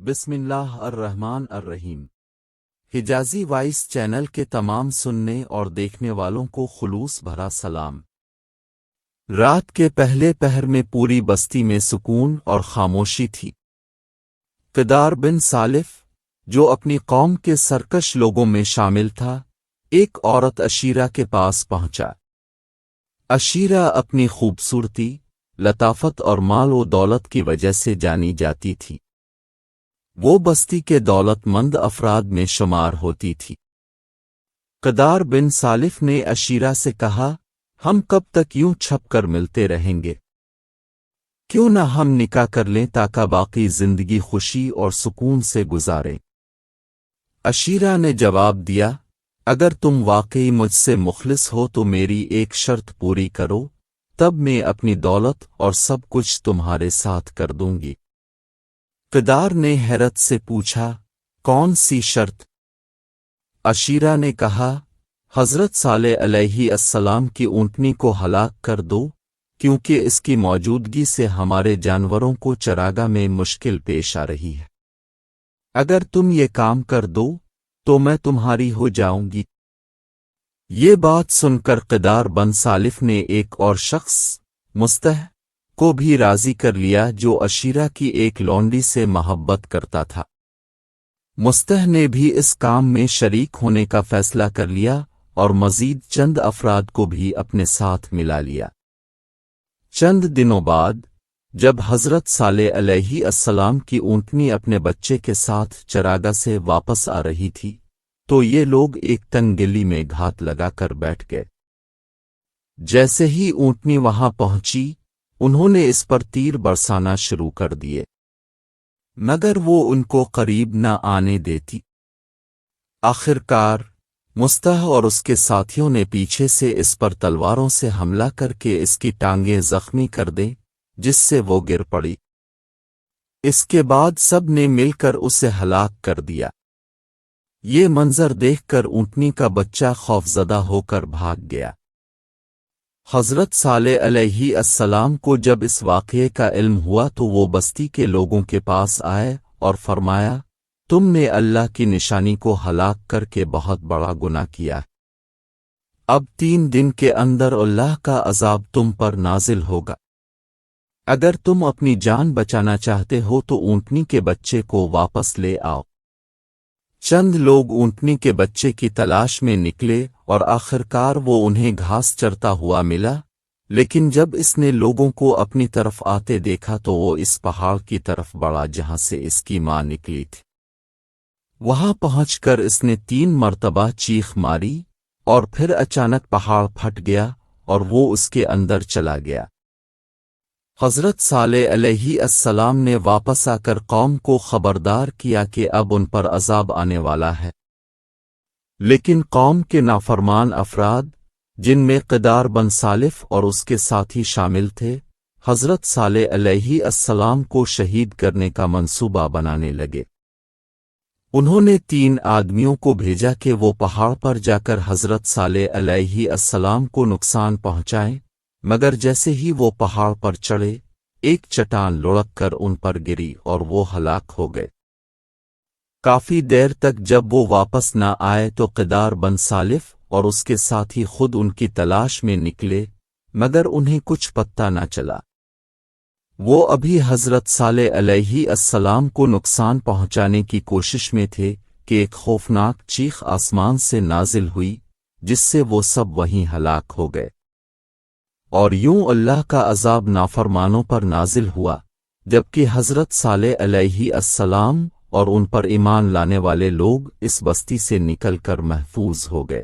بسم اللہ الرحمن الرحیم۔ حجازی وائس چینل کے تمام سننے اور دیکھنے والوں کو خلوص بھرا سلام۔ رات کے پہلے پہر میں پوری بستی میں سکون اور خاموشی تھی۔ قدار بن سالف، جو اپنی قوم کے سرکش لوگوں میں شامل تھا، ایک عورت عشیرہ کے پاس پہنچا۔ عشیرہ اپنی خوبصورتی، لطافت اور مال و دولت کی وجہ سے جانی جاتی تھی۔ وہ بستی کے دولت مند افراد میں شمار ہوتی تھی۔ قدار بن سالف نے عشیرہ سے کہا، ہم کب تک یوں چھپ کر ملتے رہیں گے؟ کیوں نہ ہم نکاح کر لیں تاکہ باقی زندگی خوشی اور سکون سے گزاریں؟ عشیرہ نے جواب دیا، اگر تم واقعی مجھ سے مخلص ہو تو میری ایک شرط پوری کرو، تب میں اپنی دولت اور سب کچھ تمہارے ساتھ کر دوں گی۔ قدار نے حیرت سے پوچھا، کون سی شرط؟ عشیرہ نے کہا، حضرت صالح علیہ السلام کی اونٹنی کو ہلاک کر دو، کیونکہ اس کی موجودگی سے ہمارے جانوروں کو چراگاہ میں مشکل پیش آ رہی ہے۔ اگر تم یہ کام کر دو تو میں تمہاری ہو جاؤں گی۔ یہ بات سن کر قدار بن سالف نے ایک اور شخص، مستح، کو بھی راضی کر لیا جو عشیرہ کی ایک لونڈی سے محبت کرتا تھا۔ مستح نے بھی اس کام میں شریک ہونے کا فیصلہ کر لیا اور مزید چند افراد کو بھی اپنے ساتھ ملا لیا۔ چند دنوں بعد جب حضرت صالح علیہ السلام کی اونٹنی اپنے بچے کے ساتھ چراگاہ سے واپس آ رہی تھی تو یہ لوگ ایک تنگ گلی میں گھات لگا کر بیٹھ گئے۔ جیسے ہی اونٹنی وہاں پہنچی، انہوں نے اس پر تیر برسانا شروع کر دیے، مگر وہ ان کو قریب نہ آنے دیتی۔ آخر کار مستح اور اس کے ساتھیوں نے پیچھے سے اس پر تلواروں سے حملہ کر کے اس کی ٹانگیں زخمی کر دیں، جس سے وہ گر پڑی۔ اس کے بعد سب نے مل کر اسے ہلاک کر دیا۔ یہ منظر دیکھ کر اونٹنی کا بچہ خوفزدہ ہو کر بھاگ گیا۔ حضرت صالح علیہ السلام کو جب اس واقعے کا علم ہوا تو وہ بستی کے لوگوں کے پاس آئے اور فرمایا، تم نے اللہ کی نشانی کو ہلاک کر کے بہت بڑا گناہ کیا۔ اب 3 دن کے اندر اللہ کا عذاب تم پر نازل ہوگا۔ اگر تم اپنی جان بچانا چاہتے ہو تو اونٹنی کے بچے کو واپس لے آؤ۔ چند لوگ اونٹنی کے بچے کی تلاش میں نکلے اور آخرکار وہ انہیں گھاس چرتا ہوا ملا، لیکن جب اس نے لوگوں کو اپنی طرف آتے دیکھا تو وہ اس پہاڑ کی طرف بڑھا جہاں سے اس کی ماں نکلی تھی۔ وہاں پہنچ کر اس نے 3 مرتبہ چیخ ماری اور پھر اچانک پہاڑ پھٹ گیا اور وہ اس کے اندر چلا گیا۔ حضرت صالح علیہ السلام نے واپس آ کر قوم کو خبردار کیا کہ اب ان پر عذاب آنے والا ہے، لیکن قوم کے نافرمان افراد، جن میں قدار بن سالف اور اس کے ساتھی شامل تھے، حضرت صالح علیہ السلام کو شہید کرنے کا منصوبہ بنانے لگے۔ انہوں نے 3 آدمیوں کو بھیجا کہ وہ پہاڑ پر جا کر حضرت صالح علیہ السلام کو نقصان پہنچائیں، مگر جیسے ہی وہ پہاڑ پر چڑھے، ایک چٹان لڑک کر ان پر گری اور وہ ہلاک ہو گئے۔ کافی دیر تک جب وہ واپس نہ آئے تو قدار بن سالف اور اس کے ساتھی خود ان کی تلاش میں نکلے، مگر انہیں کچھ پتہ نہ چلا۔ وہ ابھی حضرت صالح علیہ السلام کو نقصان پہنچانے کی کوشش میں تھے کہ ایک خوفناک چیخ آسمان سے نازل ہوئی، جس سے وہ سب وہیں ہلاک ہو گئے۔ اور یوں اللہ کا عذاب نافرمانوں پر نازل ہوا، جبکہ حضرت صالح علیہ السلام اور ان پر ایمان لانے والے لوگ اس بستی سے نکل کر محفوظ ہو گئے۔